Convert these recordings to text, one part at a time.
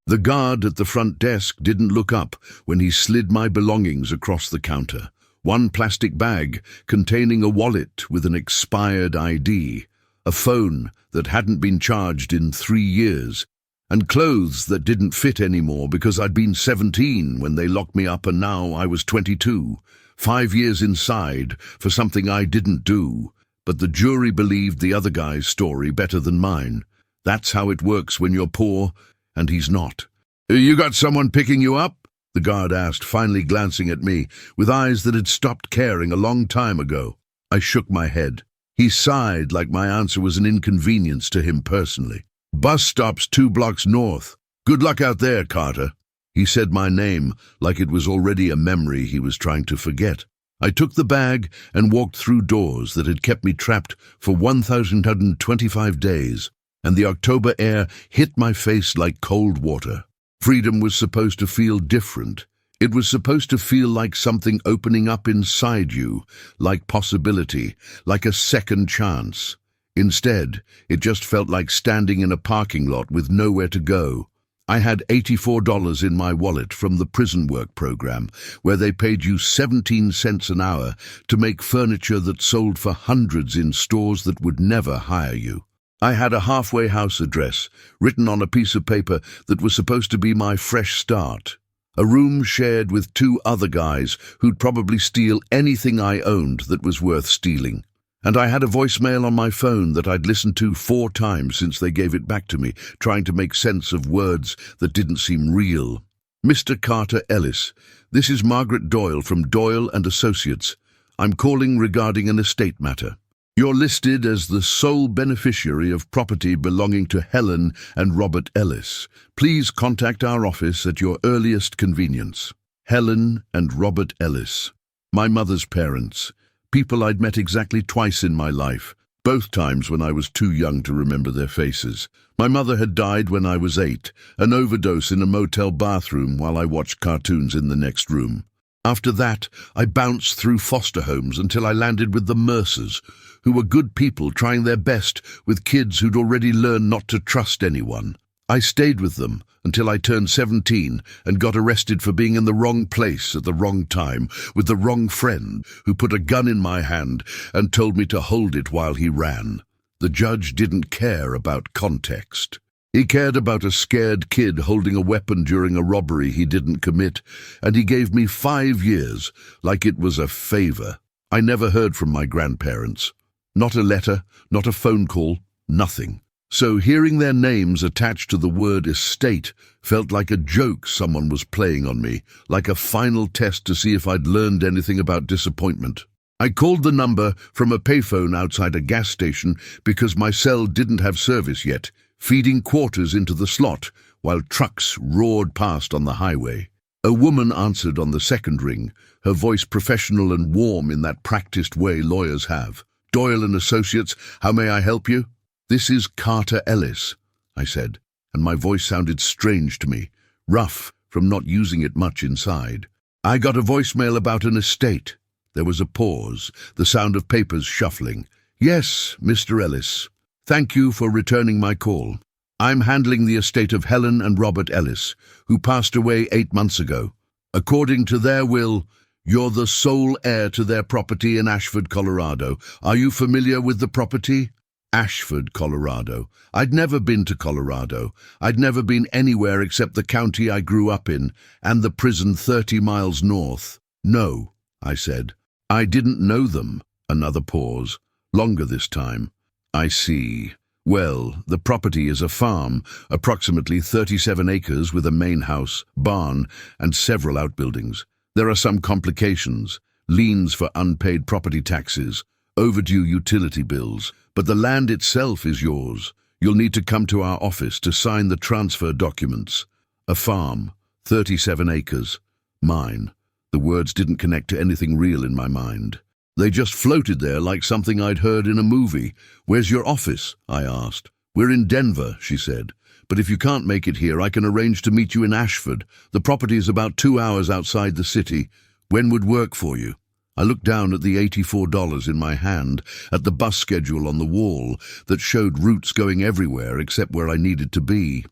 The guard at the front desk didn't look up when he slid my belongings across the counter. One plastic bag containing a wallet with an expired ID, a phone that hadn't been charged in 3 years, and clothes that didn't fit anymore because I'd been 17 when they locked me up and now I was 22, 5 years inside for something I didn't do. But the jury believed the other guy's story better than mine. That's how it works when you're poor, and he's not. "You got someone picking you up?" the guard asked, finally glancing at me, with eyes that had stopped caring a long time ago. I shook my head. He sighed like my answer was an inconvenience to him personally. "Bus stop's 2 blocks north. Good luck out there, Carter." He said my name like it was already a memory he was trying to forget. I took the bag and walked through doors that had kept me trapped for 1,125 days, and the October air hit my face like cold water. Freedom was supposed to feel different. It was supposed to feel like something opening up inside you, like possibility, like a second chance. Instead, it just felt like standing in a parking lot with nowhere to go. I had $84 in my wallet from the prison work program, where they paid you 17 cents an hour to make furniture that sold for hundreds in stores that would never hire you. I had a halfway house address written on a piece of paper that was supposed to be my fresh start. A room shared with 2 other guys who'd probably steal anything I owned that was worth stealing. And I had a voicemail on my phone that I'd listened to 4 times since they gave it back to me, trying to make sense of words that didn't seem real. "Mr. Carter Ellis, this is Margaret Doyle from Doyle and Associates. I'm calling regarding an estate matter. You're listed as the sole beneficiary of property belonging to Helen and Robert Ellis. Please contact our office at your earliest convenience." Helen and Robert Ellis. My mother's parents. People I'd met exactly twice in my life, both times when I was too young to remember their faces. My mother had died when I was 8, an overdose in a motel bathroom while I watched cartoons in the next room. After that, I bounced through foster homes until I landed with the Mercers, who were good people trying their best with kids who'd already learned not to trust anyone. I stayed with them until I turned 17 and got arrested for being in the wrong place at the wrong time with the wrong friend who put a gun in my hand and told me to hold it while he ran. The judge didn't care about context. He cared about a scared kid holding a weapon during a robbery he didn't commit, and he gave me 5 years like it was a favor. I never heard from my grandparents. Not a letter, not a phone call, nothing. So hearing their names attached to the word estate felt like a joke someone was playing on me, like a final test to see if I'd learned anything about disappointment. I called the number from a payphone outside a gas station because my cell didn't have service yet, feeding quarters into the slot while trucks roared past on the highway. A woman answered on the second ring, her voice professional and warm in that practiced way lawyers have. "Doyle and Associates, how may I help you?" "This is Carter Ellis," I said, and my voice sounded strange to me, rough from not using it much inside. "I got a voicemail about an estate." There was a pause, the sound of papers shuffling. "Yes, Mr. Ellis. Thank you for returning my call. I'm handling the estate of Helen and Robert Ellis, who passed away 8 months ago. According to their will, you're the sole heir to their property in Ashford, Colorado. Are you familiar with the property?" Ashford, Colorado. I'd never been to Colorado. I'd never been anywhere except the county I grew up in and the prison 30 miles north. "No," I said. "I didn't know them." Another pause, longer this time. "I see. Well, the property is a farm, approximately 37 acres with a main house, barn, and several outbuildings. There are some complications, liens for unpaid property taxes, overdue utility bills, but the land itself is yours. You'll need to come to our office to sign the transfer documents. A farm, 37 acres. Mine." The words didn't connect to anything real in my mind. They just floated there like something I'd heard in a movie. "Where's your office?" I asked. "We're in Denver," she said. "But if you can't make it here, I can arrange to meet you in Ashford. The property is about 2 hours outside the city. When would work for you?" I looked down at the $84 in my hand, at the bus schedule on the wall that showed routes going everywhere except where I needed to be.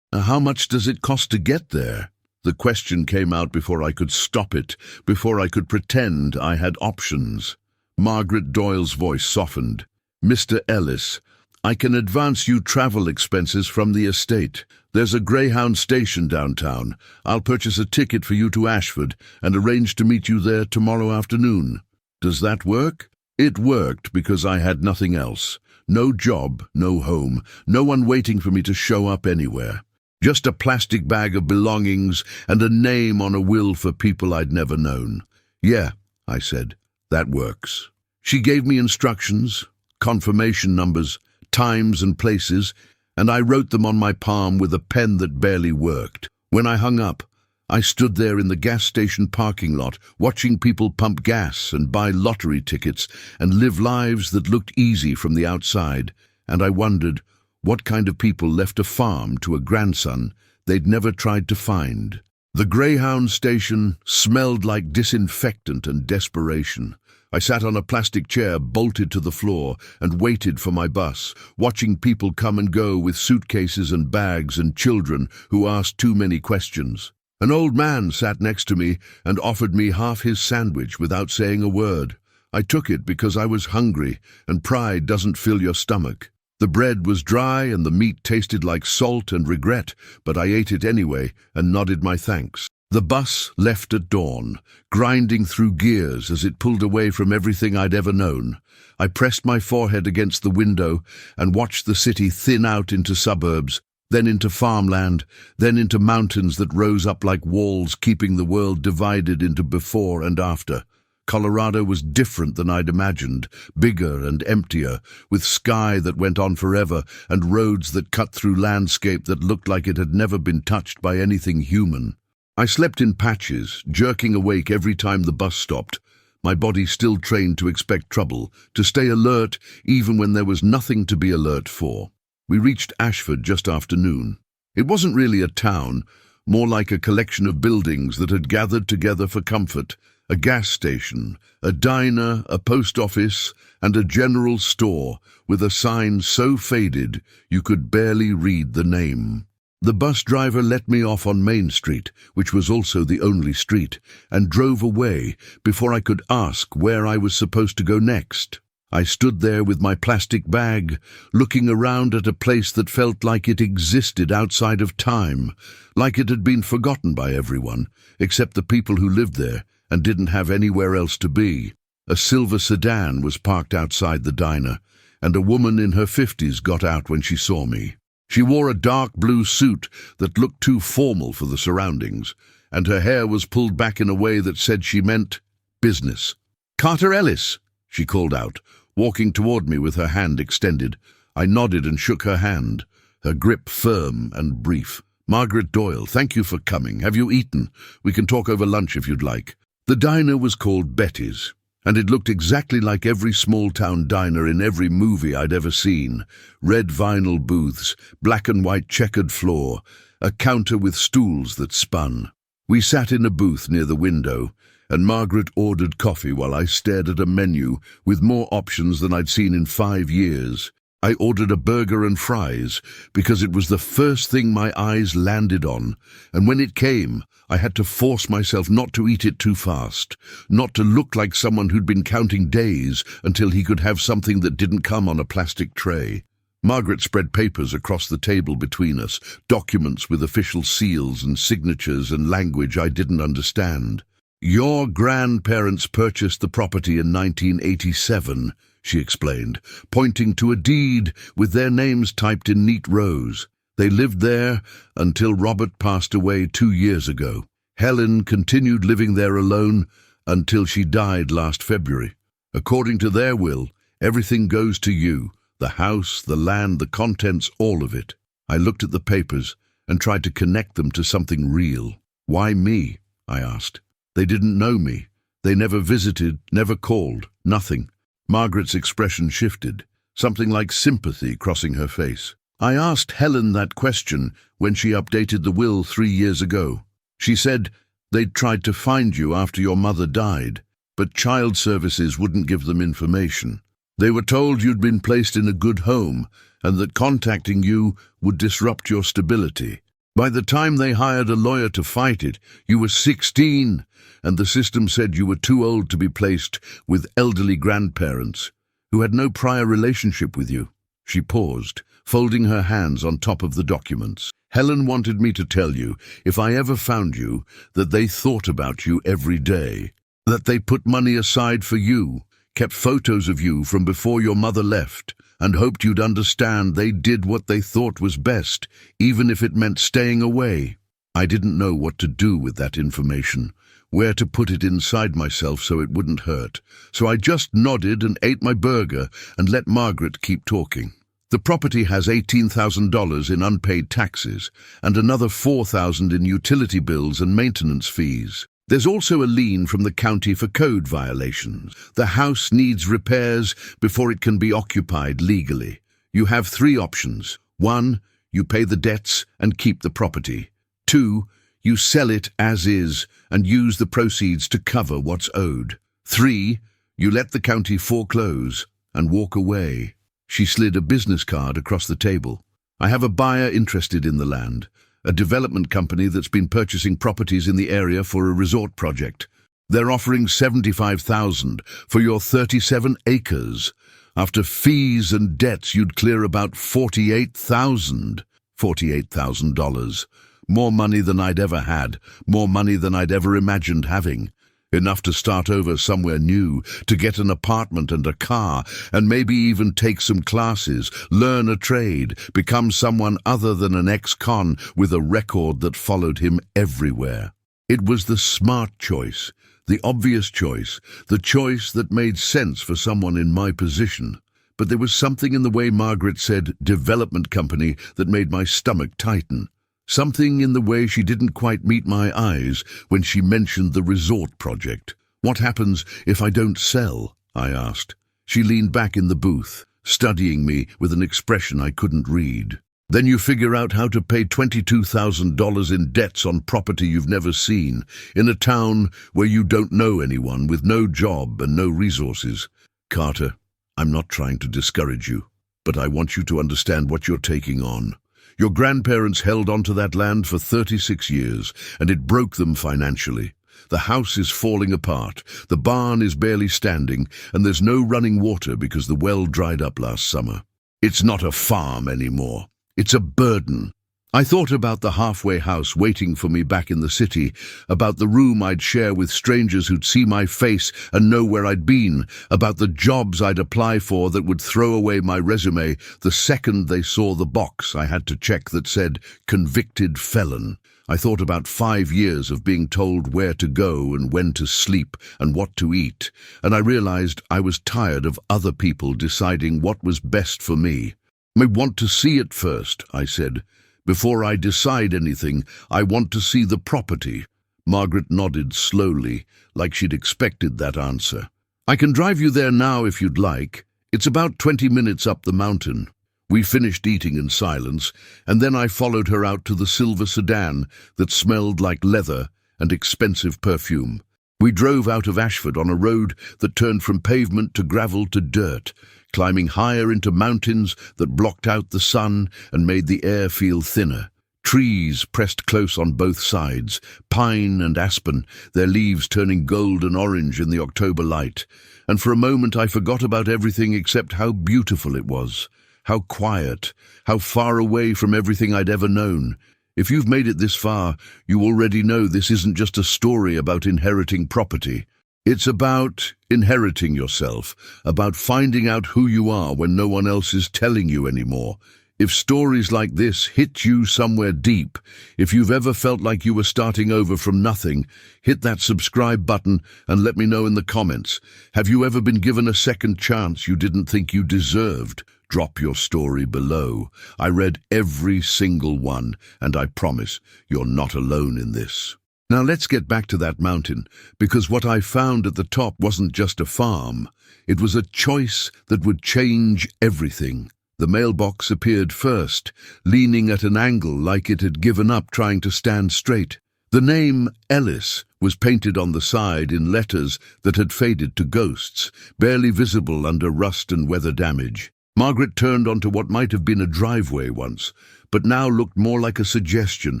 How much does it cost to get there?" The question came out before I could stop it, before I could pretend I had options. Margaret Doyle's voice softened. "Mr. Ellis, I can advance you travel expenses from the estate. There's a Greyhound station downtown. I'll purchase a ticket for you to Ashford and arrange to meet you there tomorrow afternoon. Does that work?" It worked because I had nothing else. No job, no home, no one waiting for me to show up anywhere. Just a plastic bag of belongings and a name on a will for people I'd never known. "Yeah," I said, "that works." She gave me instructions, confirmation numbers, times and places, and I wrote them on my palm with a pen that barely worked. When I hung up, I stood there in the gas station parking lot, watching people pump gas and buy lottery tickets and live lives that looked easy from the outside, and I wondered what kind of people left a farm to a grandson they'd never tried to find. The Greyhound station smelled like disinfectant and desperation. I sat on a plastic chair bolted to the floor and waited for my bus, watching people come and go with suitcases and bags and children who asked too many questions. An old man sat next to me and offered me half his sandwich without saying a word. I took it because I was hungry, and pride doesn't fill your stomach. The bread was dry and the meat tasted like salt and regret, but I ate it anyway and nodded my thanks. The bus left at dawn, grinding through gears as it pulled away from everything I'd ever known. I pressed my forehead against the window and watched the city thin out into suburbs, then into farmland, then into mountains that rose up like walls, keeping the world divided into before and after. Colorado was different than I'd imagined, bigger and emptier, with sky that went on forever and roads that cut through landscape that looked like it had never been touched by anything human. I slept in patches, jerking awake every time the bus stopped, my body still trained to expect trouble, to stay alert even when there was nothing to be alert for. We reached Ashford just after noon. It wasn't really a town, more like a collection of buildings that had gathered together for comfort. A gas station, a diner, a post office, and a general store with a sign so faded you could barely read the name. The bus driver let me off on Main Street, which was also the only street, and drove away before I could ask where I was supposed to go next. I stood there with my plastic bag, looking around at a place that felt like it existed outside of time, like it had been forgotten by everyone, except the people who lived there and didn't have anywhere else to be. A silver sedan was parked outside the diner, and a woman in her 50s got out when she saw me. She wore a dark blue suit that looked too formal for the surroundings, and her hair was pulled back in a way that said she meant business. "Carter Ellis," she called out, walking toward me with her hand extended. I nodded and shook her hand, her grip firm and brief. "Margaret Doyle, thank you for coming. Have you eaten? We can talk over lunch if you'd like." The diner was called Betty's, and it looked exactly like every small-town diner in every movie I'd ever seen. Red vinyl booths, black and white checkered floor, a counter with stools that spun. We sat in a booth near the window, and Margaret ordered coffee while I stared at a menu with more options than I'd seen in 5 years. I ordered a burger and fries because it was the first thing my eyes landed on, and when it came, I had to force myself not to eat it too fast, not to look like someone who'd been counting days until he could have something that didn't come on a plastic tray. Margaret spread papers across the table between us, documents with official seals and signatures and language I didn't understand. "Your grandparents purchased the property in 1987, she explained, pointing to a deed with their names typed in neat rows. They lived there until Robert passed away 2 years ago. Helen continued living there alone until she died last February. According to their will, everything goes to you, the house, the land, the contents, all of it." I looked at the papers and tried to connect them to something real. "Why me?" I asked. "They didn't know me. They never visited, never called, nothing." Margaret's expression shifted, something like sympathy crossing her face. "I asked Helen that question when she updated the will 3 years ago. She said they'd tried to find you after your mother died, but child services wouldn't give them information. They were told you'd been placed in a good home and that contacting you would disrupt your stability. By the time they hired a lawyer to fight it, you were 16, and the system said you were too old to be placed with elderly grandparents who had no prior relationship with you. She paused, folding her hands on top of the documents. Helen wanted me to tell you, if I ever found you, that they thought about you every day, that they put money aside for you, kept photos of you from before your mother left, and hoped you'd understand they did what they thought was best, even if it meant staying away. I didn't know what to do with that information, where to put it inside myself so it wouldn't hurt, so I just nodded and ate my burger and let Margaret keep talking. The property has $18,000 in unpaid taxes and another $4,000 in utility bills and maintenance fees. There's also a lien from the county for code violations. The house needs repairs before it can be occupied legally. You have 3 options. 1, you pay the debts and keep the property. 2, you sell it as is and use the proceeds to cover what's owed. 3, you let the county foreclose and walk away. She slid a business card across the table. I have a buyer interested in the land, a development company that's been purchasing properties in the area for a resort project. They're offering $75,000 for your 37 acres. After fees and debts, you'd clear about $48,000. More money than I'd ever had, more money than I'd ever imagined having. Enough to start over somewhere new, to get an apartment and a car, and maybe even take some classes, learn a trade, become someone other than an ex-con with a record that followed him everywhere. It was the smart choice, the obvious choice, the choice that made sense for someone in my position. But there was something in the way Margaret said development company that made my stomach tighten. Something in the way she didn't quite meet my eyes when she mentioned the resort project. What happens if I don't sell? I asked. She leaned back in the booth, studying me with an expression I couldn't read. Then you figure out how to pay $22,000 in debts on property you've never seen, in a town where you don't know anyone, with no job and no resources. Carter, I'm not trying to discourage you, but I want you to understand what you're taking on. Your grandparents held onto that land for 36 years, and it broke them financially. The house is falling apart, the barn is barely standing, and there's no running water because the well dried up last summer. It's not a farm anymore. It's a burden. I thought about the halfway house waiting for me back in the city, about the room I'd share with strangers who'd see my face and know where I'd been, about the jobs I'd apply for that would throw away my resume the second they saw the box I had to check that said convicted felon. I thought about 5 years of being told where to go and when to sleep and what to eat, and I realized I was tired of other people deciding what was best for me. I want to see it first, I said. Before I decide anything, I want to see the property. Margaret nodded slowly, like she'd expected that answer. I can drive you there now if you'd like. It's about 20 minutes up the mountain. We finished eating in silence, and then I followed her out to the silver sedan that smelled like leather and expensive perfume. We drove out of Ashford on a road that turned from pavement to gravel to dirt, climbing higher into mountains that blocked out the sun and made the air feel thinner. Trees pressed close on both sides, pine and aspen, their leaves turning gold and orange in the October light. And for a moment I forgot about everything except how beautiful it was, how quiet, how far away from everything I'd ever known. If you've made it this far, you already know this isn't just a story about inheriting property. It's about inheriting yourself, about finding out who you are when no one else is telling you anymore. If stories like this hit you somewhere deep, if you've ever felt like you were starting over from nothing, hit that subscribe button and let me know in the comments. Have you ever been given a second chance you didn't think you deserved? Drop your story below. I read every single one, and I promise you're not alone in this. Now let's get back to that mountain, because what I found at the top wasn't just a farm. It was a choice that would change everything. The mailbox appeared first, leaning at an angle like it had given up trying to stand straight. The name Ellis was painted on the side in letters that had faded to ghosts, barely visible under rust and weather damage. Margaret turned onto what might have been a driveway once, but now looked more like a suggestion,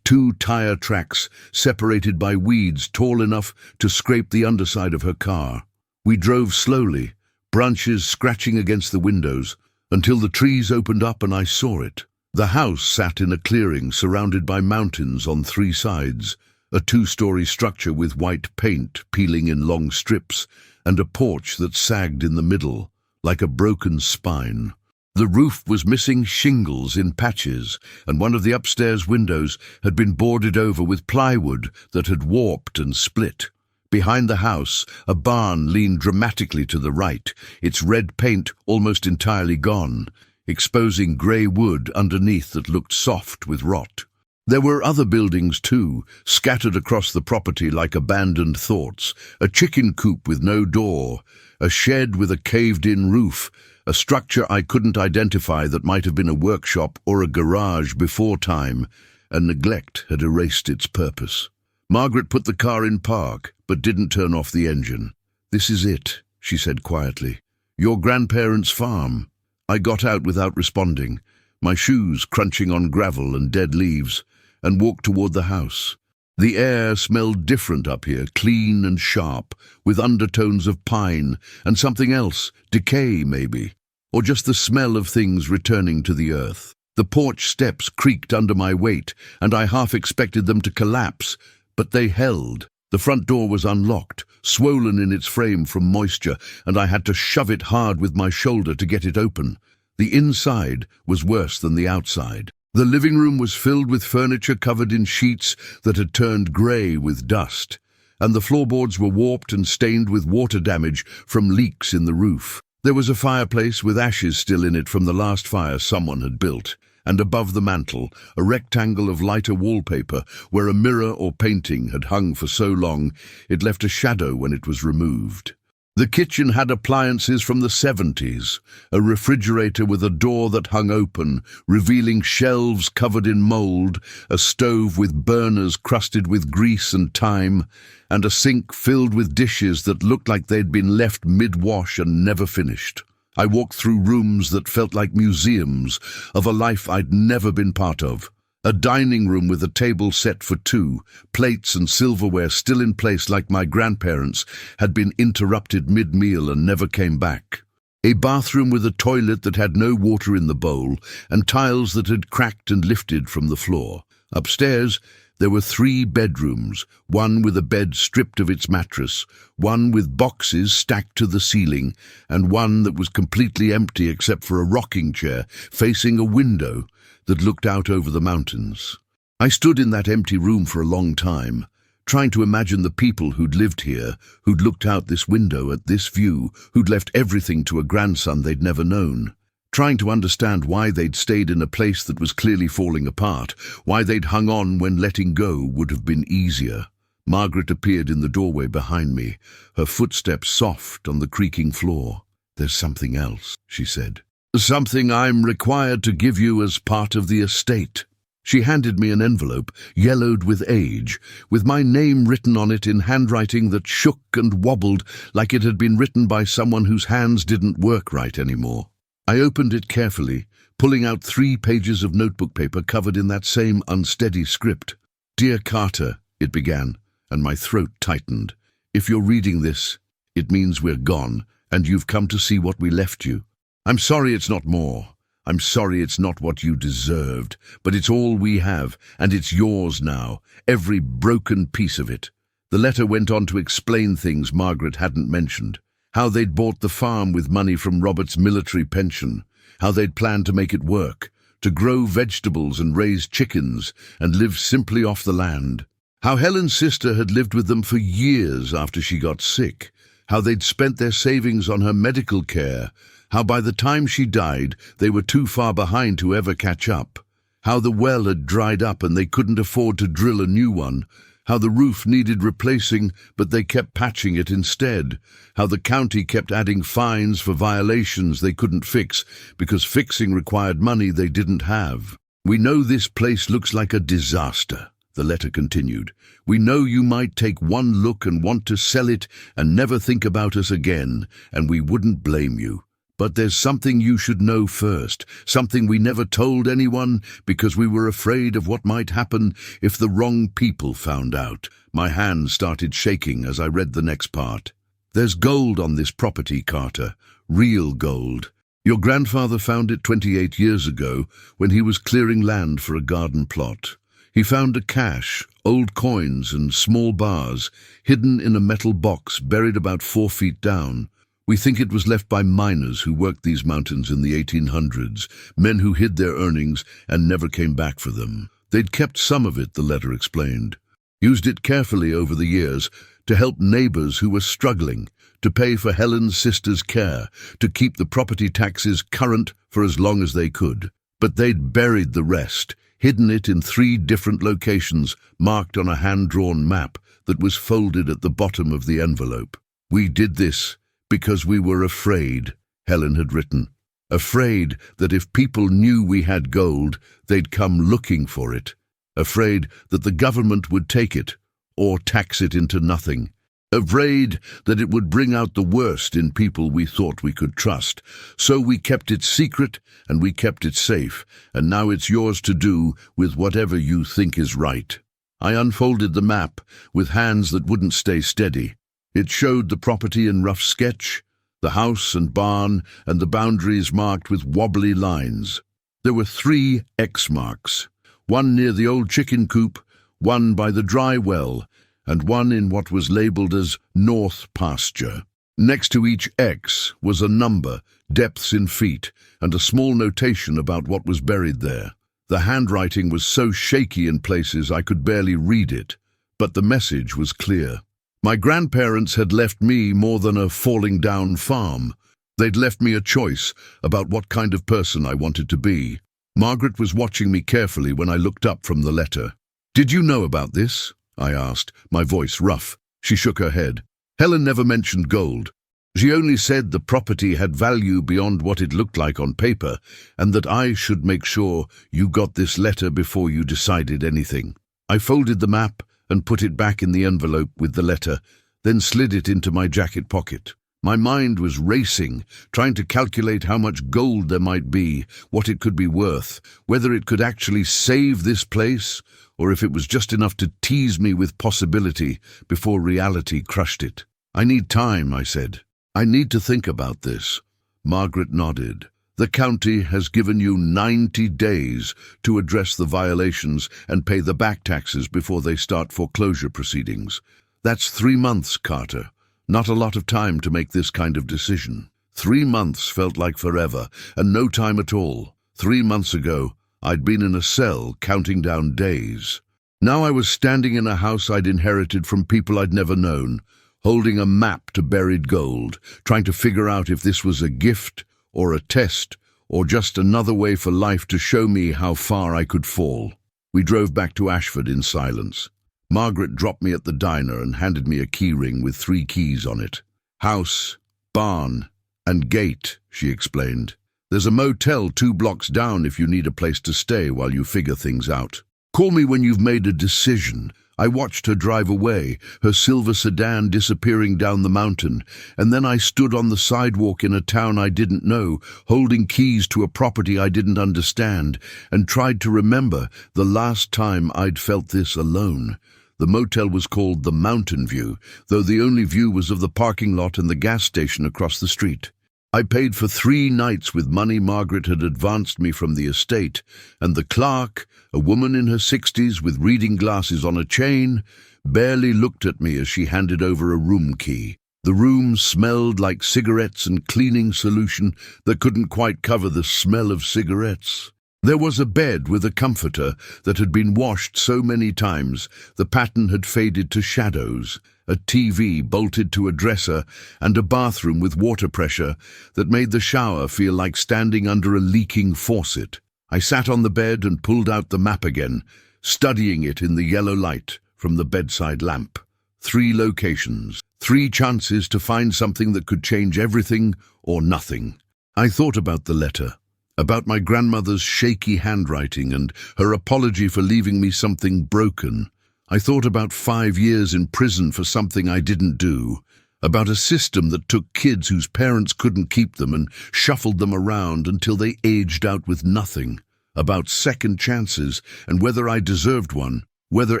two tire tracks separated by weeds tall enough to scrape the underside of her car. We drove slowly, branches scratching against the windows, until the trees opened up and I saw it. The house sat in a clearing surrounded by mountains on three sides, a two-story structure with white paint peeling in long strips, and a porch that sagged in the middle, like a broken spine. The roof was missing shingles in patches, and one of the upstairs windows had been boarded over with plywood that had warped and split. Behind the house, a barn leaned dramatically to the right, its red paint almost entirely gone, exposing grey wood underneath that looked soft with rot. There were other buildings too, scattered across the property like abandoned thoughts, a chicken coop with no door, a shed with a caved-in roof, a structure I couldn't identify that might have been a workshop or a garage before time, and neglect had erased its purpose. Margaret put the car in park, but didn't turn off the engine. "This is it," she said quietly. "Your grandparents' farm." I got out without responding, my shoes crunching on gravel and dead leaves, and walked toward the house. The air smelled different up here, clean and sharp, with undertones of pine and something else, decay maybe, or just the smell of things returning to the earth. The porch steps creaked under my weight, and I half expected them to collapse, but they held. The front door was unlocked, swollen in its frame from moisture, and I had to shove it hard with my shoulder to get it open. The inside was worse than the outside. The living room was filled with furniture covered in sheets that had turned grey with dust, and the floorboards were warped and stained with water damage from leaks in the roof. There was a fireplace with ashes still in it from the last fire someone had built, and above the mantel, a rectangle of lighter wallpaper where a mirror or painting had hung for so long it left a shadow when it was removed. The kitchen had appliances from the 70s, a refrigerator with a door that hung open, revealing shelves covered in mold, a stove with burners crusted with grease and thyme, and a sink filled with dishes that looked like they'd been left mid-wash and never finished. I walked through rooms that felt like museums of a life I'd never been part of. A dining room with a table set for two, plates and silverware still in place like my grandparents had been interrupted mid-meal and never came back. A bathroom with a toilet that had no water in the bowl and tiles that had cracked and lifted from the floor. Upstairs, there were 3 bedrooms, one with a bed stripped of its mattress, one with boxes stacked to the ceiling, and one that was completely empty except for a rocking chair facing a window that looked out over the mountains. I stood in that empty room for a long time, trying to imagine the people who'd lived here, who'd looked out this window at this view, who'd left everything to a grandson they'd never known. Trying to understand why they'd stayed in a place that was clearly falling apart, why they'd hung on when letting go would have been easier. Margaret appeared in the doorway behind me, her footsteps soft on the creaking floor. "There's something else," she said. "Something I'm required to give you as part of the estate." She handed me an envelope, yellowed with age, with my name written on it in handwriting that shook and wobbled like it had been written by someone whose hands didn't work right anymore. I opened it carefully, pulling out 3 pages of notebook paper covered in that same unsteady script. "Dear Carter," it began, and my throat tightened. "If you're reading this, it means we're gone, and you've come to see what we left you. I'm sorry it's not more. I'm sorry it's not what you deserved, but it's all we have, and it's yours now, every broken piece of it." The letter went on to explain things Margaret hadn't mentioned. How they'd bought the farm with money from Robert's military pension, how they'd planned to make it work, to grow vegetables and raise chickens and live simply off the land. How Helen's sister had lived with them for years after she got sick, how they'd spent their savings on her medical care, how by the time she died they were too far behind to ever catch up, how the well had dried up and they couldn't afford to drill a new one, how the roof needed replacing but they kept patching it instead, how the county kept adding fines for violations they couldn't fix because fixing required money they didn't have. "We know this place looks like a disaster," the letter continued. "We know you might take one look and want to sell it and never think about us again, and we wouldn't blame you. But there's something you should know first, something we never told anyone because we were afraid of what might happen if the wrong people found out. My hands started shaking as I read the next part. There's gold on this property, Carter. Real gold. Your grandfather found it 28 years ago when he was clearing land for a garden plot. He found a cache, old coins and small bars, hidden in a metal box buried about 4 feet down. We think it was left by miners who worked these mountains in the 1800s, men who hid their earnings and never came back for them. They'd kept some of it, the letter explained. Used it carefully over the years to help neighbors who were struggling, to pay for Helen's sister's care, to keep the property taxes current for as long as they could. But they'd buried the rest, hidden it in 3 different locations marked on a hand-drawn map that was folded at the bottom of the envelope. We did this because we were afraid, Helen had written. Afraid that if people knew we had gold, they'd come looking for it. Afraid that the government would take it, or tax it into nothing. Afraid that it would bring out the worst in people we thought we could trust. So we kept it secret and we kept it safe, and now it's yours to do with whatever you think is right. I unfolded the map with hands that wouldn't stay steady. It showed the property in rough sketch, the house and barn, and the boundaries marked with wobbly lines. There were 3 X marks, one near the old chicken coop, one by the dry well, and one in what was labelled as North Pasture. Next to each X was a number, depths in feet, and a small notation about what was buried there. The handwriting was so shaky in places I could barely read it, but the message was clear. My grandparents had left me more than a falling-down farm. They'd left me a choice about what kind of person I wanted to be. Margaret was watching me carefully when I looked up from the letter. "Did you know about this?" I asked, my voice rough. She shook her head. Helen never mentioned gold. She only said the property had value beyond what it looked like on paper, and that I should make sure you got this letter before you decided anything. I folded the map and put it back in the envelope with the letter, then slid it into my jacket pocket. My mind was racing, trying to calculate how much gold there might be, what it could be worth, whether it could actually save this place, or if it was just enough to tease me with possibility before reality crushed it. "I need time," I said. "I need to think about this." Margaret nodded. "The county has given you 90 days to address the violations and pay the back taxes before they start foreclosure proceedings. That's 3 months, Carter. Not a lot of time to make this kind of decision." 3 months felt like forever, and no time at all. 3 months ago, I'd been in a cell counting down days. Now I was standing in a house I'd inherited from people I'd never known, holding a map to buried gold, trying to figure out if this was a gift or a test or just another way for life to show me how far I could fall. We drove back to Ashford in silence. Margaret dropped me at the diner and handed me a key ring with 3 keys on it. "House, barn, and gate," she explained. "There's a motel 2 blocks down if you need a place to stay while you figure things out. Call me when you've made a decision." I watched her drive away, her silver sedan disappearing down the mountain, and then I stood on the sidewalk in a town I didn't know, holding keys to a property I didn't understand, and tried to remember the last time I'd felt this alone. The motel was called the Mountain View, though the only view was of the parking lot and the gas station across the street. I paid for 3 nights with money Margaret had advanced me from the estate, and the clerk, a woman in her 60s with reading glasses on a chain, barely looked at me as she handed over a room key. The room smelled like cigarettes and cleaning solution that couldn't quite cover the smell of cigarettes. There was a bed with a comforter that had been washed so many times the pattern had faded to shadows, a TV bolted to a dresser, and a bathroom with water pressure that made the shower feel like standing under a leaking faucet. I sat on the bed and pulled out the map again, studying it in the yellow light from the bedside lamp. 3 locations, 3 chances to find something that could change everything or nothing. I thought about the letter, about my grandmother's shaky handwriting and her apology for leaving me something broken. I thought about 5 years in prison for something I didn't do, about a system that took kids whose parents couldn't keep them and shuffled them around until they aged out with nothing, about second chances and whether I deserved one, whether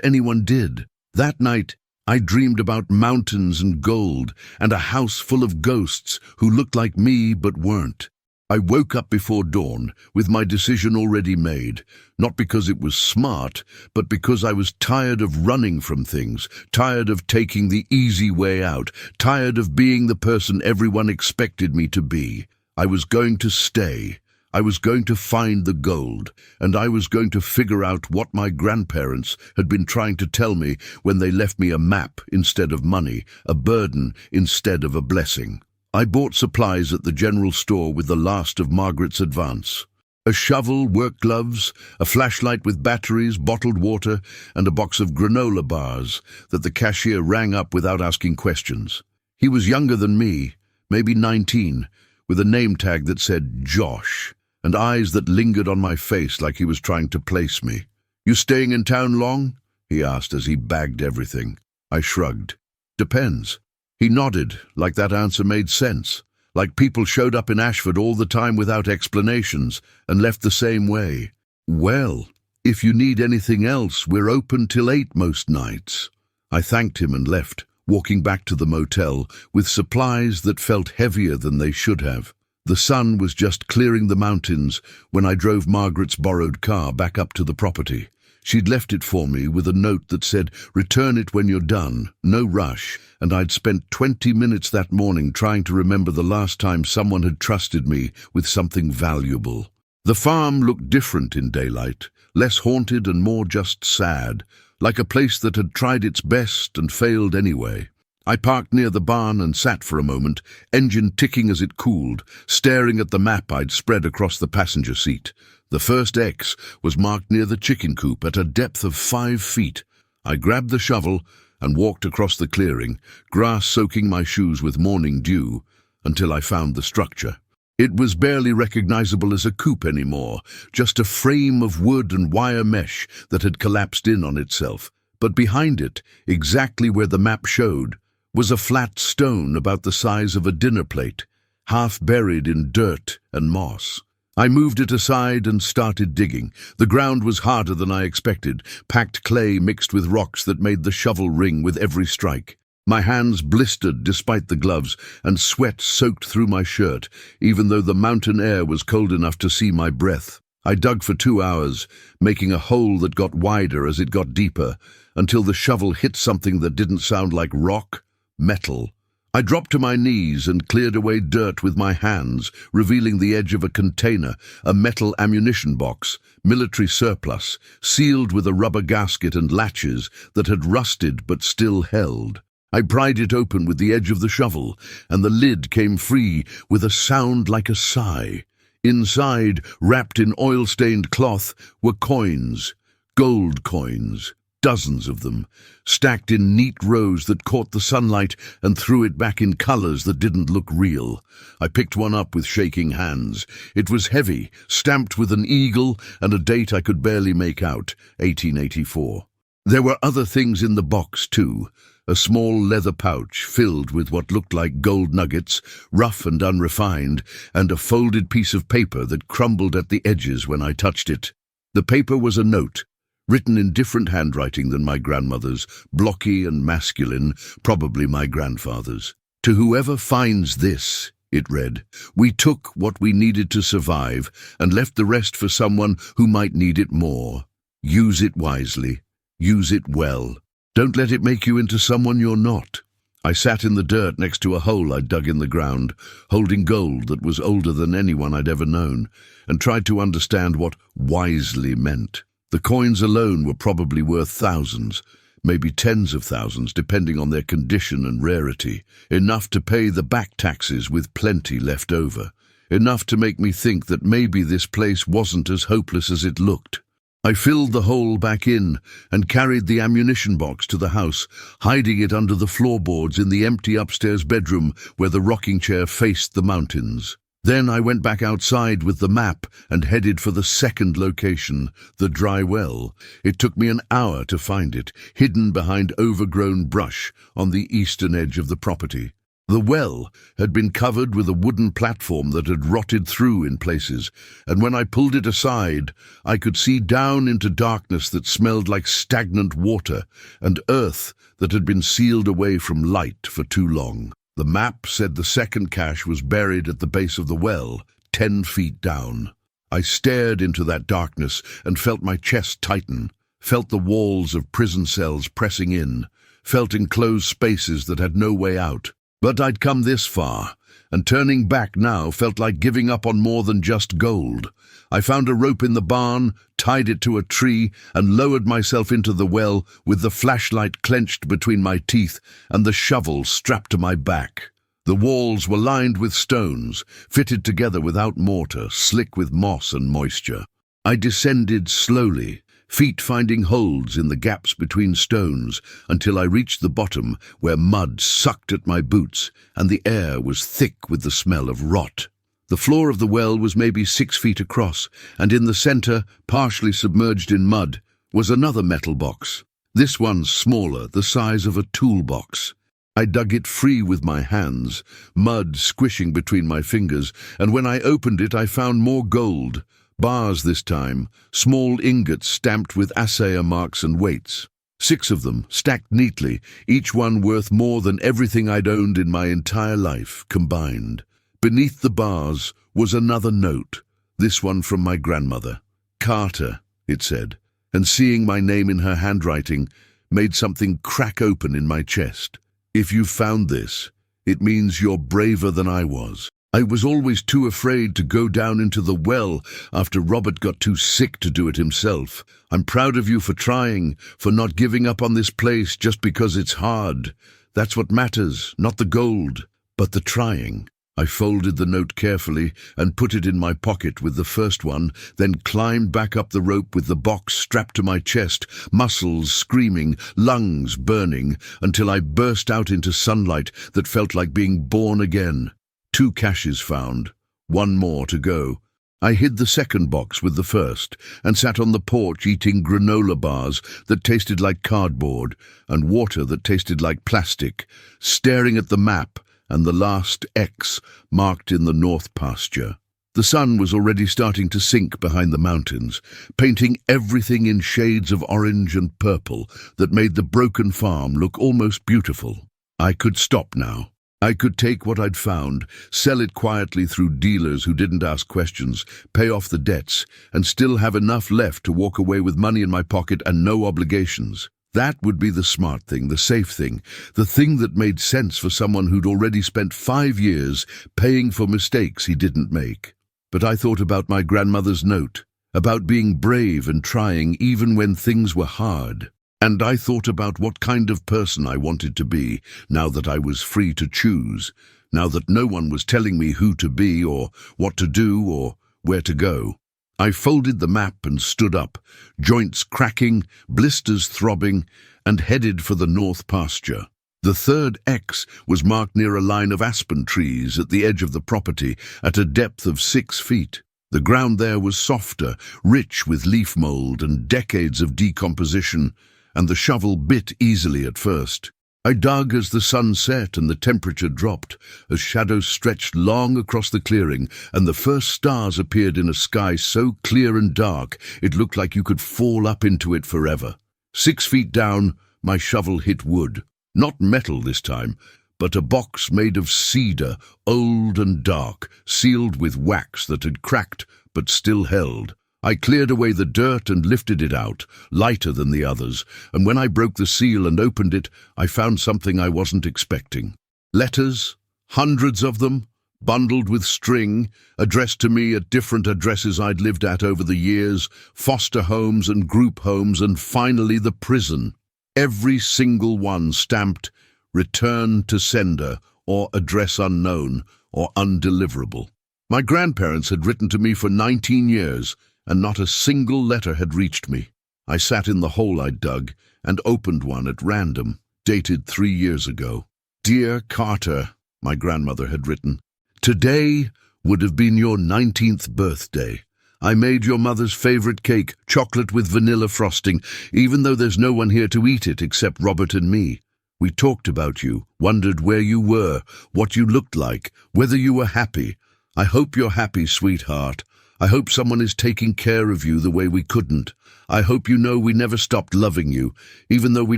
anyone did. That night, I dreamed about mountains and gold and a house full of ghosts who looked like me but weren't. I woke up before dawn with my decision already made, not because it was smart, but because I was tired of running from things, tired of taking the easy way out, tired of being the person everyone expected me to be. I was going to stay. I was going to find the gold, and I was going to figure out what my grandparents had been trying to tell me when they left me a map instead of money, a burden instead of a blessing. I bought supplies at the general store with the last of Margaret's advance. A shovel, work gloves, a flashlight with batteries, bottled water, and a box of granola bars that the cashier rang up without asking questions. He was younger than me, maybe 19, with a name tag that said Josh, and eyes that lingered on my face like he was trying to place me. "You staying in town long?" he asked as he bagged everything. I shrugged. "Depends." He nodded, like that answer made sense, like people showed up in Ashford all the time without explanations and left the same way. "Well, if you need anything else, we're open till 8 most nights." I thanked him and left, walking back to the motel with supplies that felt heavier than they should have. The sun was just clearing the mountains when I drove Margaret's borrowed car back up to the property. She'd left it for me with a note that said, "Return it when you're done, no rush," and I'd spent 20 minutes that morning trying to remember the last time someone had trusted me with something valuable. The farm looked different in daylight, less haunted and more just sad, like a place that had tried its best and failed anyway. I parked near the barn and sat for a moment, engine ticking as it cooled, staring at the map I'd spread across the passenger seat. The first X was marked near the chicken coop at a depth of 5 feet. I grabbed the shovel and walked across the clearing, grass soaking my shoes with morning dew, until I found the structure. It was barely recognizable as a coop anymore, just a frame of wood and wire mesh that had collapsed in on itself. But behind it, exactly where the map showed, was a flat stone about the size of a dinner plate, half buried in dirt and moss. I moved it aside and started digging. The ground was harder than I expected, packed clay mixed with rocks that made the shovel ring with every strike. My hands blistered despite the gloves, and sweat soaked through my shirt, even though the mountain air was cold enough to see my breath. I dug for 2 hours, making a hole that got wider as it got deeper, until the shovel hit something that didn't sound like rock, metal. I dropped to my knees and cleared away dirt with my hands, revealing the edge of a container, a metal ammunition box, military surplus, sealed with a rubber gasket and latches that had rusted but still held. I pried it open with the edge of the shovel, and the lid came free with a sound like a sigh. Inside, wrapped in oil-stained cloth, were coins, gold coins. Dozens of them, stacked in neat rows that caught the sunlight and threw it back in colors that didn't look real. I picked one up with shaking hands. It was heavy, stamped with an eagle and a date I could barely make out, 1884. There were other things in the box, too. A small leather pouch filled with what looked like gold nuggets, rough and unrefined, and a folded piece of paper that crumbled at the edges when I touched it. The paper was a note, written in different handwriting than my grandmother's, blocky and masculine, probably my grandfather's. "To whoever finds this," it read, "we took what we needed to survive and left the rest for someone who might need it more. Use it wisely. Use it well. Don't let it make you into someone you're not." I sat in the dirt next to a hole I'd dug in the ground, holding gold that was older than anyone I'd ever known, and tried to understand what wisely meant. The coins alone were probably worth thousands, maybe tens of thousands, depending on their condition and rarity. Enough to pay the back taxes with plenty left over. Enough to make me think that maybe this place wasn't as hopeless as it looked. I filled the hole back in and carried the ammunition box to the house, hiding it under the floorboards in the empty upstairs bedroom where the rocking chair faced the mountains. Then I went back outside with the map and headed for the second location, the dry well. It took me an hour to find it, hidden behind overgrown brush on the eastern edge of the property. The well had been covered with a wooden platform that had rotted through in places, and when I pulled it aside, I could see down into darkness that smelled like stagnant water and earth that had been sealed away from light for too long. The map said the second cache was buried at the base of the well, 10 feet down. I stared into that darkness and felt my chest tighten, felt the walls of prison cells pressing in, felt enclosed spaces that had no way out. But I'd come this far, and turning back now felt like giving up on more than just gold. I found a rope in the barn, tied it to a tree, and lowered myself into the well with the flashlight clenched between my teeth and the shovel strapped to my back. The walls were lined with stones, fitted together without mortar, slick with moss and moisture. I descended slowly, feet finding holes in the gaps between stones, until I reached the bottom where mud sucked at my boots and the air was thick with the smell of rot. The floor of the well was maybe 6 feet across, and in the center, partially submerged in mud, was another metal box. This one smaller, the size of a toolbox. I dug it free with my hands, mud squishing between my fingers, and when I opened it I found more gold. Bars this time, small ingots stamped with assayer marks and weights. 6 of them, stacked neatly, each one worth more than everything I'd owned in my entire life, combined. Beneath the bars was another note, this one from my grandmother. Carter, it said, and seeing my name in her handwriting made something crack open in my chest. If you found this, it means you're braver than I was. I was always too afraid to go down into the well after Robert got too sick to do it himself. I'm proud of you for trying, for not giving up on this place just because it's hard. That's what matters, not the gold, but the trying. I folded the note carefully and put it in my pocket with the first one, then climbed back up the rope with the box strapped to my chest, muscles screaming, lungs burning, until I burst out into sunlight that felt like being born again. 2 caches found, 1 more to go. I hid the second box with the first and sat on the porch eating granola bars that tasted like cardboard and water that tasted like plastic, staring at the map and the last X marked in the north pasture. The sun was already starting to sink behind the mountains, painting everything in shades of orange and purple that made the broken farm look almost beautiful. I could stop now. I could take what I'd found, sell it quietly through dealers who didn't ask questions, pay off the debts, and still have enough left to walk away with money in my pocket and no obligations. That would be the smart thing, the safe thing, the thing that made sense for someone who'd already spent 5 years paying for mistakes he didn't make. But I thought about my grandmother's note, about being brave and trying even when things were hard. And I thought about what kind of person I wanted to be, now that I was free to choose, now that no one was telling me who to be or what to do or where to go. I folded the map and stood up, joints cracking, blisters throbbing, and headed for the north pasture. The third X was marked near a line of aspen trees at the edge of the property at a depth of 6 feet. The ground there was softer, rich with leaf mold and decades of decomposition, and the shovel bit easily at first. I dug as the sun set and the temperature dropped, as shadows stretched long across the clearing, and the first stars appeared in a sky so clear and dark it looked like you could fall up into it forever. 6 feet down, my shovel hit wood. Not metal this time, but a box made of cedar, old and dark, sealed with wax that had cracked but still held. I cleared away the dirt and lifted it out, lighter than the others, and when I broke the seal and opened it, I found something I wasn't expecting. Letters, hundreds of them, bundled with string, addressed to me at different addresses I'd lived at over the years, foster homes and group homes, and finally the prison. Every single one stamped, "Return to sender," or "Address unknown," or "Undeliverable." My grandparents had written to me for 19 years, and not a single letter had reached me. I sat in the hole I'd dug and opened one at random, dated 3 years ago. "Dear Carter," my grandmother had written, "today would have been your 19th birthday. I made your mother's favorite cake, chocolate with vanilla frosting, even though there's no one here to eat it except Robert and me. We talked about you, wondered where you were, what you looked like, whether you were happy. I hope you're happy, sweetheart. I hope someone is taking care of you the way we couldn't. I hope you know we never stopped loving you, even though we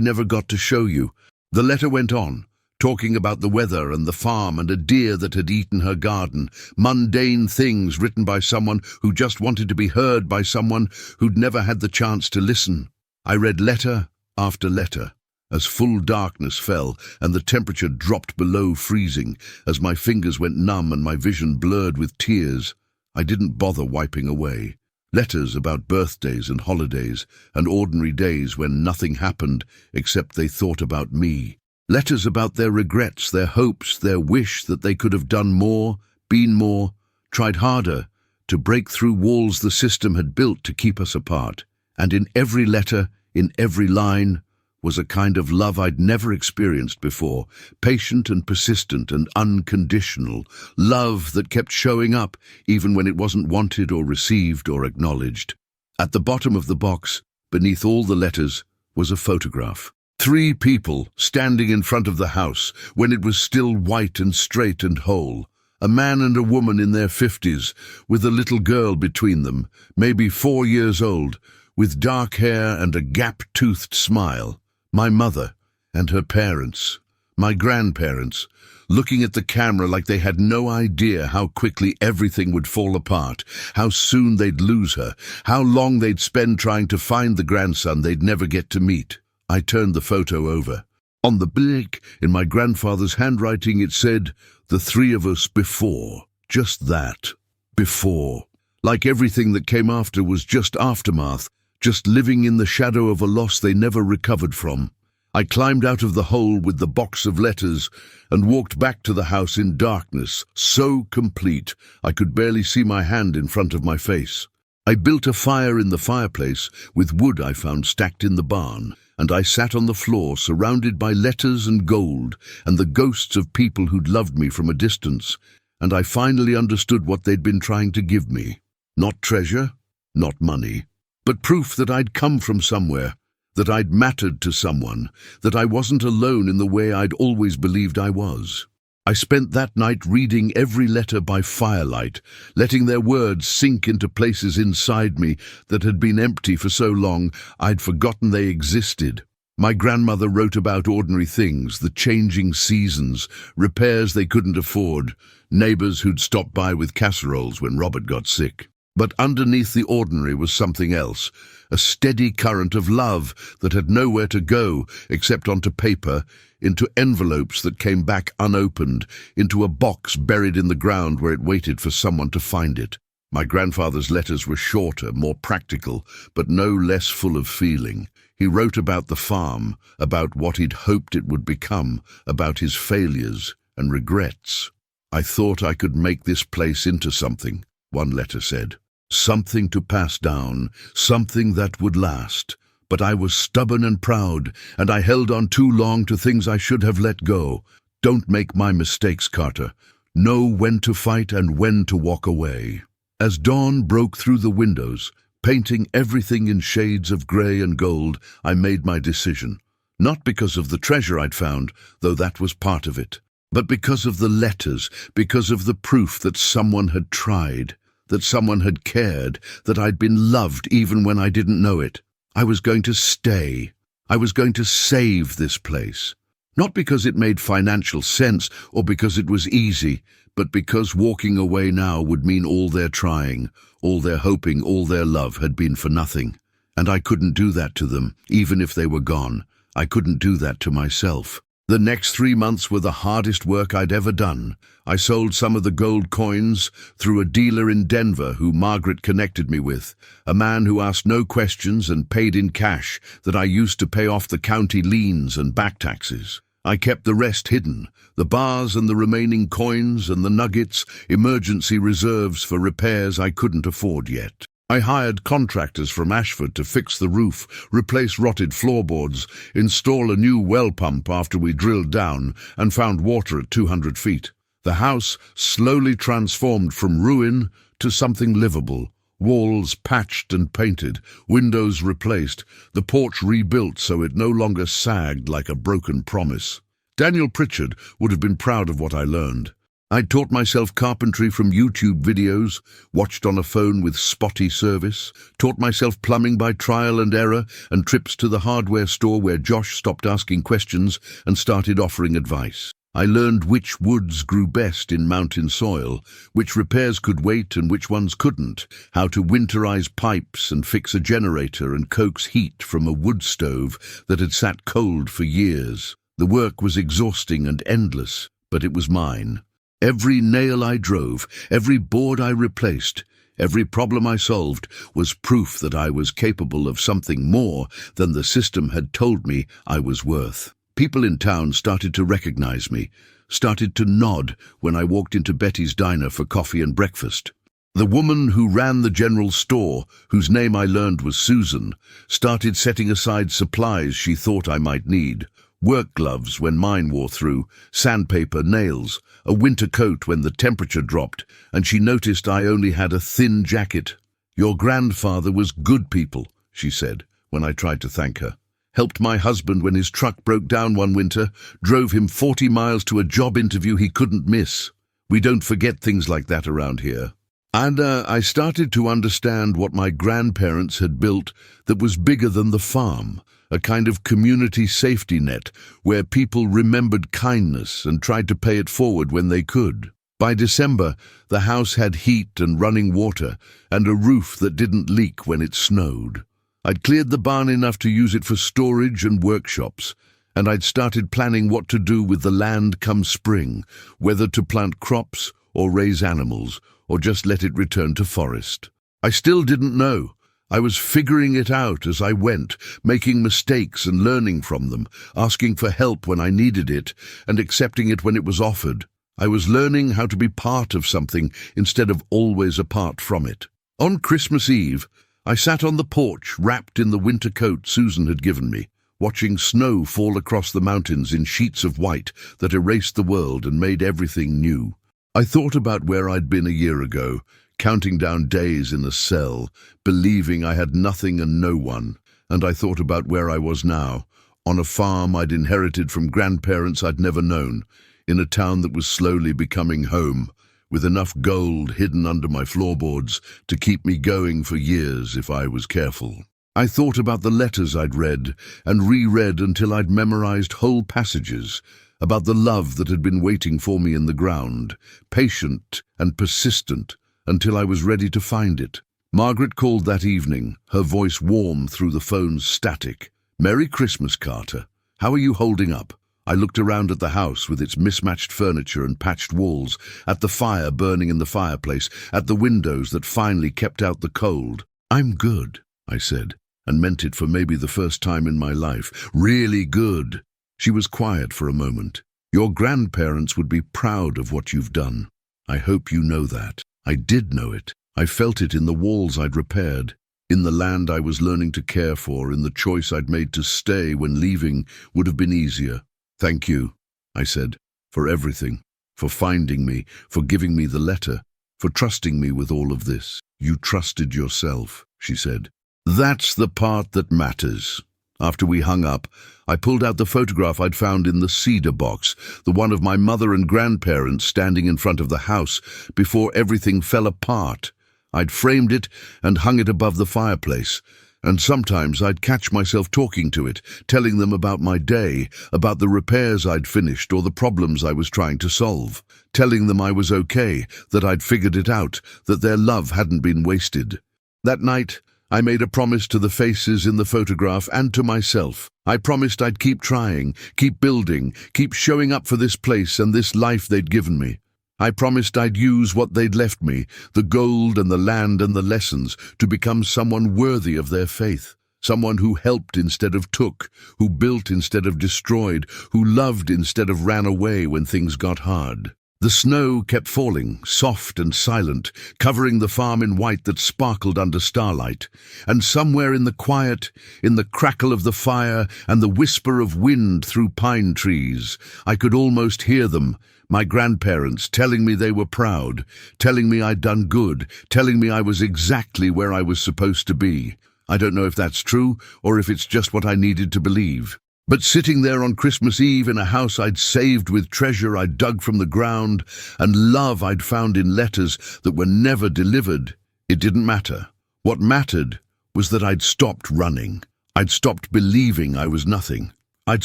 never got to show you." The letter went on, talking about the weather and the farm and a deer that had eaten her garden, mundane things written by someone who just wanted to be heard by someone who'd never had the chance to listen. I read letter after letter, as full darkness fell and the temperature dropped below freezing, as my fingers went numb and my vision blurred with tears. I didn't bother wiping away. Letters about birthdays and holidays and ordinary days when nothing happened except they thought about me. Letters about their regrets, their hopes, their wish that they could have done more, been more, tried harder to break through walls the system had built to keep us apart. And in every letter, in every line, was a kind of love I'd never experienced before, patient and persistent and unconditional, love that kept showing up even when it wasn't wanted or received or acknowledged. At the bottom of the box, beneath all the letters, was a photograph. 3 people standing in front of the house when it was still white and straight and whole. A man and a woman in their 50s, with a little girl between them, maybe 4 years old, with dark hair and a gap-toothed smile. My mother and her parents, my grandparents, looking at the camera like they had no idea how quickly everything would fall apart, how soon they'd lose her, how long they'd spend trying to find the grandson they'd never get to meet. I turned the photo over. On the back, in my grandfather's handwriting, it said, "The 3 of us before." Just that. Before. Like everything that came after was just aftermath, just living in the shadow of a loss they never recovered from. I climbed out of the hole with the box of letters and walked back to the house in darkness, so complete I could barely see my hand in front of my face. I built a fire in the fireplace with wood I found stacked in the barn, and I sat on the floor surrounded by letters and gold and the ghosts of people who'd loved me from a distance, and I finally understood what they'd been trying to give me. Not treasure, not money, but proof that I'd come from somewhere, that I'd mattered to someone, that I wasn't alone in the way I'd always believed I was. I spent that night reading every letter by firelight, letting their words sink into places inside me that had been empty for so long I'd forgotten they existed. My grandmother wrote about ordinary things, the changing seasons, repairs they couldn't afford, neighbors who'd stopped by with casseroles when Robert got sick. But underneath the ordinary was something else, a steady current of love that had nowhere to go except onto paper, into envelopes that came back unopened, into a box buried in the ground where it waited for someone to find it. My grandfather's letters were shorter, more practical, but no less full of feeling. He wrote about the farm, about what he'd hoped it would become, about his failures and regrets. "I thought I could make this place into something," one letter said. "Something to pass down, something that would last. But I was stubborn and proud, and I held on too long to things I should have let go. Don't make my mistakes, Carter. Know when to fight and when to walk away." As dawn broke through the windows, painting everything in shades of grey and gold, I made my decision. Not because of the treasure I'd found, though that was part of it, but because of the letters, because of the proof that someone had tried, that someone had cared, that I'd been loved even when I didn't know it. I was going to stay. I was going to save this place. Not because it made financial sense or because it was easy, but because walking away now would mean all their trying, all their hoping, all their love had been for nothing. And I couldn't do that to them, even if they were gone. I couldn't do that to myself. The next 3 months were the hardest work I'd ever done. I sold some of the gold coins through a dealer in Denver who Margaret connected me with, a man who asked no questions and paid in cash that I used to pay off the county liens and back taxes. I kept the rest hidden, the bars and the remaining coins and the nuggets, emergency reserves for repairs I couldn't afford yet. I hired contractors from Ashford to fix the roof, replace rotted floorboards, install a new well pump after we drilled down and found water at 200 feet. The house slowly transformed from ruin to something livable, Walls patched and painted, windows replaced, the porch rebuilt so it no longer sagged like a broken promise. Daniel Pritchard would have been proud of what I learned. I'd taught myself carpentry from YouTube videos, watched on a phone with spotty service, taught myself plumbing by trial and error and trips to the hardware store where Josh stopped asking questions and started offering advice. I learned which woods grew best in mountain soil, which repairs could wait and which ones couldn't, how to winterize pipes and fix a generator and coax heat from a wood stove that had sat cold for years. The work was exhausting and endless, but it was mine. Every nail I drove, every board I replaced, every problem I solved was proof that I was capable of something more than the system had told me I was worth. People in town started to recognize me, started to nod when I walked into Betty's diner for coffee and breakfast. The woman who ran the general store, whose name I learned was Susan, started setting aside supplies she thought I might need. Work gloves when mine wore through, sandpaper, nails, a winter coat when the temperature dropped, and she noticed I only had a thin jacket. "Your grandfather was good people," she said, when I tried to thank her. "Helped my husband when his truck broke down one winter, drove him 40 miles to a job interview he couldn't miss. We don't forget things like that around here." And I started to understand what my grandparents had built that was bigger than the farm. A kind of community safety net where people remembered kindness and tried to pay it forward when they could. By December, the house had heat and running water and a roof that didn't leak when it snowed. I'd cleared the barn enough to use it for storage and workshops, and I'd started planning what to do with the land come spring, whether to plant crops or raise animals or just let it return to forest. I still didn't know. I was figuring it out as I went, making mistakes and learning from them, asking for help when I needed it and accepting it when it was offered. I was learning how to be part of something instead of always apart from it. On Christmas Eve, I sat on the porch wrapped in the winter coat Susan had given me, watching snow fall across the mountains in sheets of white that erased the world and made everything new. I thought about where I'd been a year ago, counting down days in a cell, believing I had nothing and no one, and I thought about where I was now, on a farm I'd inherited from grandparents I'd never known, in a town that was slowly becoming home, with enough gold hidden under my floorboards to keep me going for years if I was careful. I thought about the letters I'd read and reread until I'd memorized whole passages, about the love that had been waiting for me in the ground, patient and persistent, until I was ready to find it. Margaret called that evening, her voice warm through the phone's static. "Merry Christmas, Carter. How are you holding up?" I looked around at the house with its mismatched furniture and patched walls, at the fire burning in the fireplace, at the windows that finally kept out the cold. "I'm good," I said, and meant it for maybe the first time in my life. "Really good." She was quiet for a moment. "Your grandparents would be proud of what you've done. I hope you know that." I did know it. I felt it in the walls I'd repaired, in the land I was learning to care for, in the choice I'd made to stay when leaving would have been easier. "Thank you," I said, "for everything, for finding me, for giving me the letter, for trusting me with all of this." "You trusted yourself," she said. "That's the part that matters." After we hung up, I pulled out the photograph I'd found in the cedar box, the one of my mother and grandparents standing in front of the house before everything fell apart. I'd framed it and hung it above the fireplace, and sometimes I'd catch myself talking to it, telling them about my day, about the repairs I'd finished or the problems I was trying to solve, telling them I was okay, that I'd figured it out, that their love hadn't been wasted. That night, I made a promise to the faces in the photograph and to myself. I promised I'd keep trying, keep building, keep showing up for this place and this life they'd given me. I promised I'd use what they'd left me, the gold and the land and the lessons, to become someone worthy of their faith, someone who helped instead of took, who built instead of destroyed, who loved instead of ran away when things got hard. The snow kept falling, soft and silent, covering the farm in white that sparkled under starlight. And somewhere in the quiet, in the crackle of the fire and the whisper of wind through pine trees, I could almost hear them, my grandparents, telling me they were proud, telling me I'd done good, telling me I was exactly where I was supposed to be. I don't know if that's true or if it's just what I needed to believe. But sitting there on Christmas Eve in a house I'd saved with treasure I'd dug from the ground and love I'd found in letters that were never delivered, it didn't matter. What mattered was that I'd stopped running. I'd stopped believing I was nothing. I'd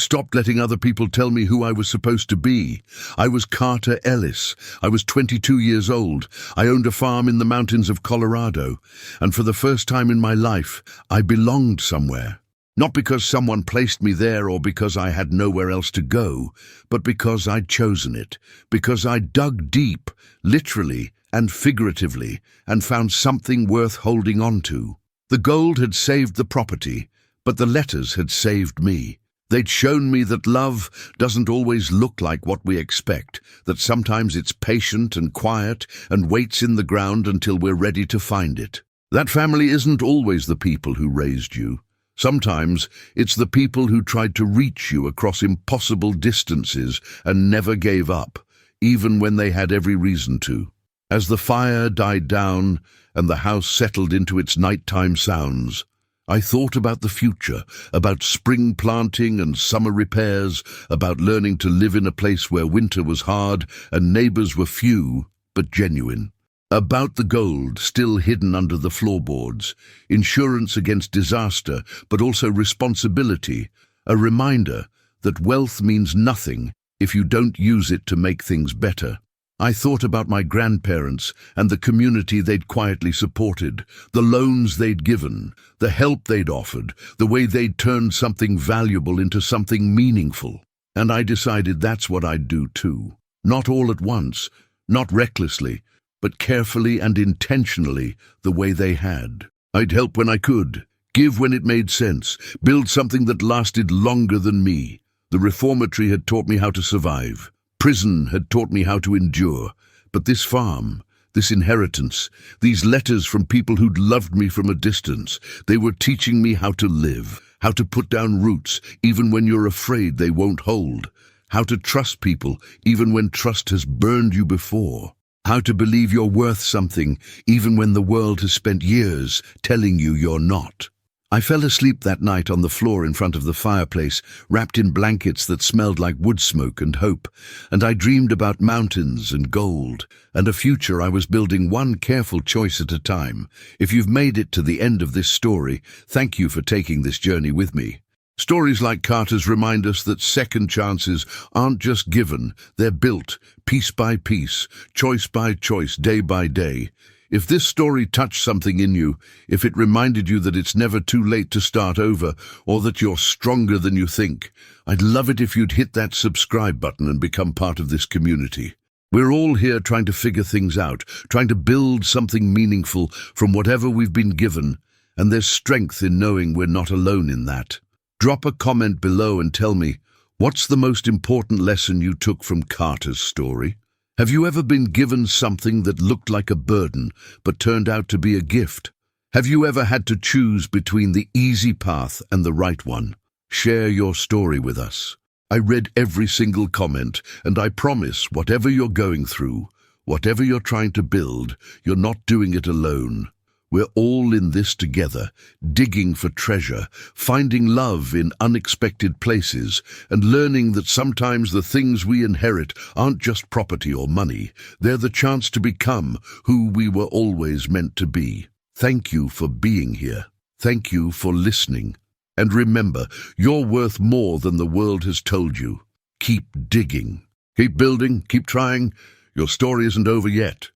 stopped letting other people tell me who I was supposed to be. I was Carter Ellis. I was 22 years old. I owned a farm in the mountains of Colorado. And for the first time in my life, I belonged somewhere. Not because someone placed me there or because I had nowhere else to go, but because I'd chosen it, because I dug deep, literally and figuratively, and found something worth holding on to. The gold had saved the property, but the letters had saved me. They'd shown me that love doesn't always look like what we expect, that sometimes it's patient and quiet and waits in the ground until we're ready to find it. That family isn't always the people who raised you. Sometimes it's the people who tried to reach you across impossible distances and never gave up, even when they had every reason to. As the fire died down and the house settled into its nighttime sounds, I thought about the future, about spring planting and summer repairs, about learning to live in a place where winter was hard and neighbors were few but genuine. About the gold still hidden under the floorboards, insurance against disaster, but also responsibility, a reminder that wealth means nothing if you don't use it to make things better. I thought about my grandparents and the community they'd quietly supported, the loans they'd given, the help they'd offered, the way they'd turned something valuable into something meaningful. And I decided that's what I'd do too. Not all at once, not recklessly, but carefully and intentionally the way they had. I'd help when I could, give when it made sense, build something that lasted longer than me. The reformatory had taught me how to survive. Prison had taught me how to endure. But this farm, this inheritance, these letters from people who'd loved me from a distance, they were teaching me how to live, how to put down roots even when you're afraid they won't hold, how to trust people even when trust has burned you before. How to believe you're worth something, even when the world has spent years telling you you're not. I fell asleep that night on the floor in front of the fireplace, wrapped in blankets that smelled like wood smoke and hope, and I dreamed about mountains and gold, and a future I was building one careful choice at a time. If you've made it to the end of this story, thank you for taking this journey with me. Stories like Carter's remind us that second chances aren't just given, they're built, piece by piece, choice by choice, day by day. If this story touched something in you, if it reminded you that it's never too late to start over, or that you're stronger than you think, I'd love it if you'd hit that subscribe button and become part of this community. We're all here trying to figure things out, trying to build something meaningful from whatever we've been given, and there's strength in knowing we're not alone in that. Drop a comment below and tell me, what's the most important lesson you took from Carter's story? Have you ever been given something that looked like a burden but turned out to be a gift? Have you ever had to choose between the easy path and the right one? Share your story with us. I read every single comment, and I promise whatever you're going through, whatever you're trying to build, you're not doing it alone. We're all in this together, digging for treasure, finding love in unexpected places, and learning that sometimes the things we inherit aren't just property or money. They're the chance to become who we were always meant to be. Thank you for being here. Thank you for listening. And remember, you're worth more than the world has told you. Keep digging. Keep building. Keep trying. Your story isn't over yet.